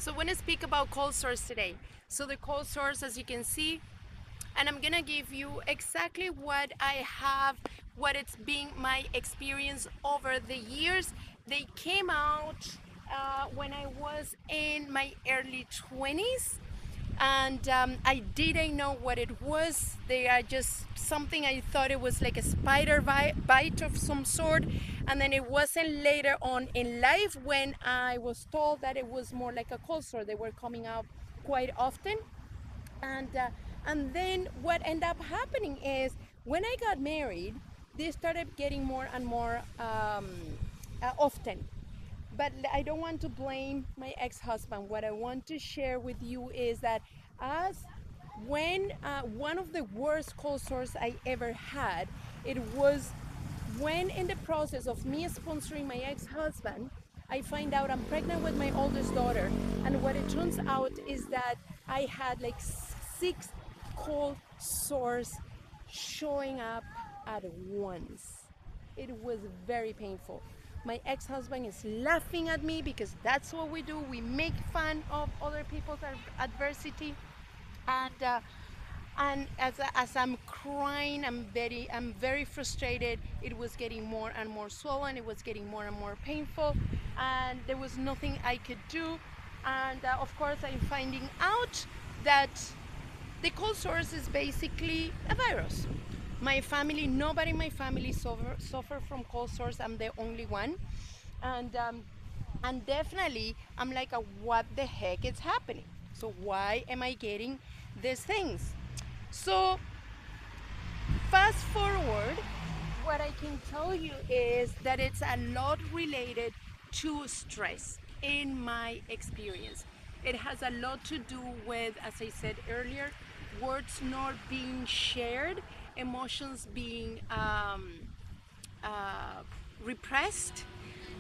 So I want to speak about cold sores today. So the cold sores, as you can see, and I'm gonna give you exactly what I have, what it's been my experience over the years. They came out when I was in my early 20s, and I didn't know what it was. They are just something I thought it was like a spider bite of some sort, and then it wasn't later on in life when I was told that it was more like a cold sore. They were coming out quite often, and uh, and then what ended up happening is when I got married, they started getting more and more often. But I don't want to blame my ex-husband. What I want to share with you is that as when one of the worst cold sores I ever had, it was when in the process of me sponsoring my ex-husband, I find out I'm pregnant with my oldest daughter, and what it turns out is that I had like six cold sores showing up at once. It was very painful. My ex-husband is laughing at me because that's what we do. We make fun of other people's adversity, and as I'm crying, I'm very frustrated. It was getting more and more swollen. It was getting more and more painful, and there was nothing I could do. And of course, I'm finding out that the cold sores is basically a virus. My family, nobody in my family suffer from cold sores. I'm the only one, and definitely I'm like, what the heck is happening? So why am I getting these things? So fast forward, what I can tell you is that it's a lot related to stress in my experience. It has a lot to do with, as I said earlier, words not being shared, emotions being uh, repressed.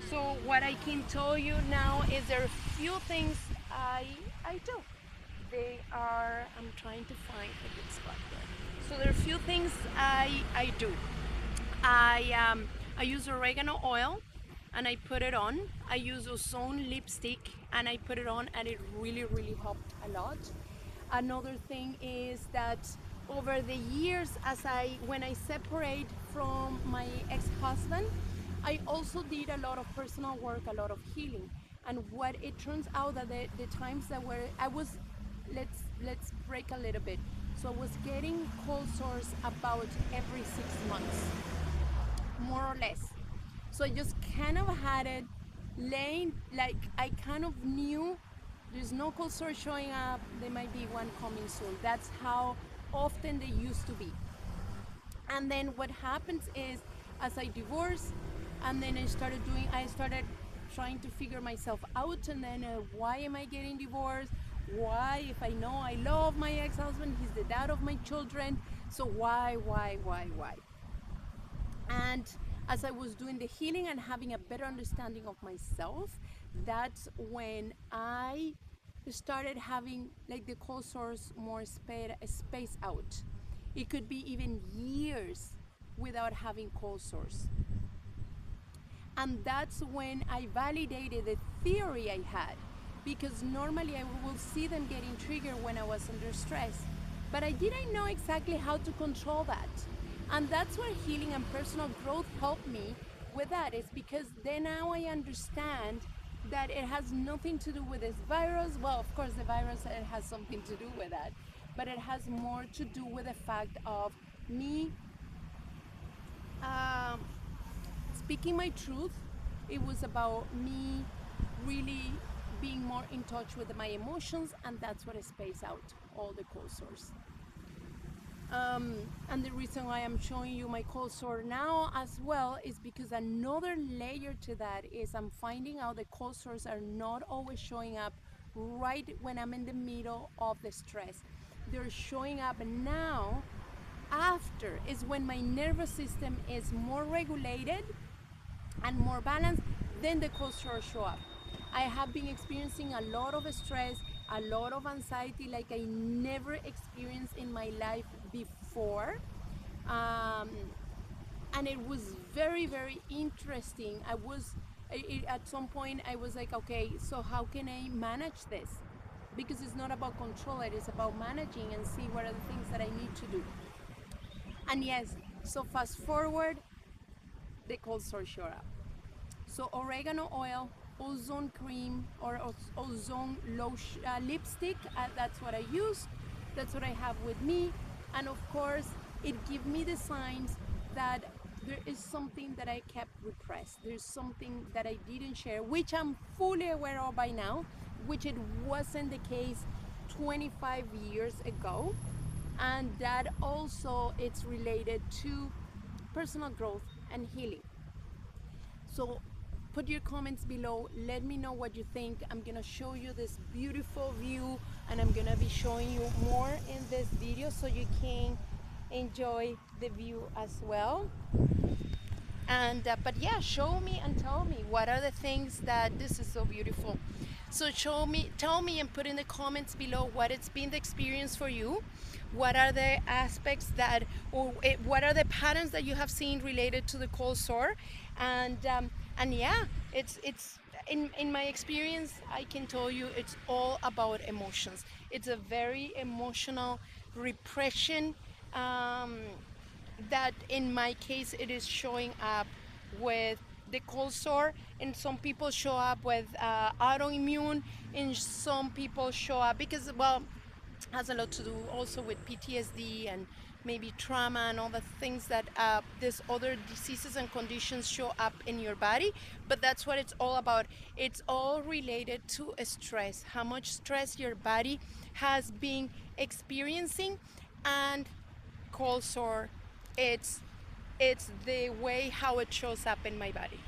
So what I can tell you now is there are a few things I do. They are, I'm trying to find a good spot there. So there are a few things I do. I use oregano oil and I put it on. I use Ozone lipstick and I put it on, and it really helped a lot. Another thing is that over the years, when I separate from my ex-husband, I also did a lot of personal work, a lot of healing. And what it turns out that the times that were I was, let's break a little bit. So I was getting cold sores about every 6 months, more or less. So I just kind of had it laying, like I kind of knew there's no cold sore showing up, there might be one coming soon. That's how often they used to be. And then what happens is, as I divorced, and then I started trying to figure myself out, and then why am I getting divorced? Why, if I know I love my ex-husband, he's the dad of my children, so why? And as I was doing the healing and having a better understanding of myself, that's when I started having like the cold sores more space out. It could be even years without having cold sores. And that's when I validated the theory I had, because normally I will see them getting triggered when I was under stress, but I didn't know exactly how to control that. And that's where healing and personal growth helped me with that, is because then now I understand that it has nothing to do with this virus. Well, of course the virus, it has something to do with that, but it has more to do with the fact of me um, speaking my truth. It was about me really being more in touch with my emotions, and that's what I space out all the cold sores. And the reason why I'm showing you my cold sore now as well is because another layer to that is I'm finding out the cold sores are not always showing up right when I'm in the middle of the stress. They're showing up now after, is when my nervous system is more regulated and more balanced, then the cold sores show up. I have been experiencing a lot of stress, a lot of anxiety like I never experienced in my life before. Um, and it was very interesting. I was at some point I was like, okay, so how can I manage this? Because it's not about control, it is about managing and see what are the things that I need to do. And yes, so fast forward, the cold sore showed up. So oregano oil, ozone cream, or ozone lotion, lipstick, that's what I use. That's what I have with me. And of course, it gives me the signs that there is something that I kept repressed. There's something that I didn't share, which I'm fully aware of by now, which it wasn't the case 25 years ago. And that also it's related to personal growth and healing. So put your comments below. Let me know what you think. I'm gonna show you this beautiful view, and I'm gonna be showing you more in this video so you can enjoy the view as well. And but yeah, show me and tell me what are the things that this is so beautiful. So show me, tell me, and put in the comments below what it's been the experience for you. What are the aspects that, or what are the patterns that you have seen related to the cold sore? And yeah, it's in my experience, I can tell you it's all about emotions. It's a very emotional repression. Um, that in my case it is showing up with the cold sore, and some people show up with autoimmune, and some people show up because, well, has a lot to do also with PTSD and maybe trauma and all the things that these other diseases and conditions show up in your body. But that's what it's all about. It's all related to stress, how much stress your body has been experiencing. And cold sore, it's it's the way how it shows up in my body.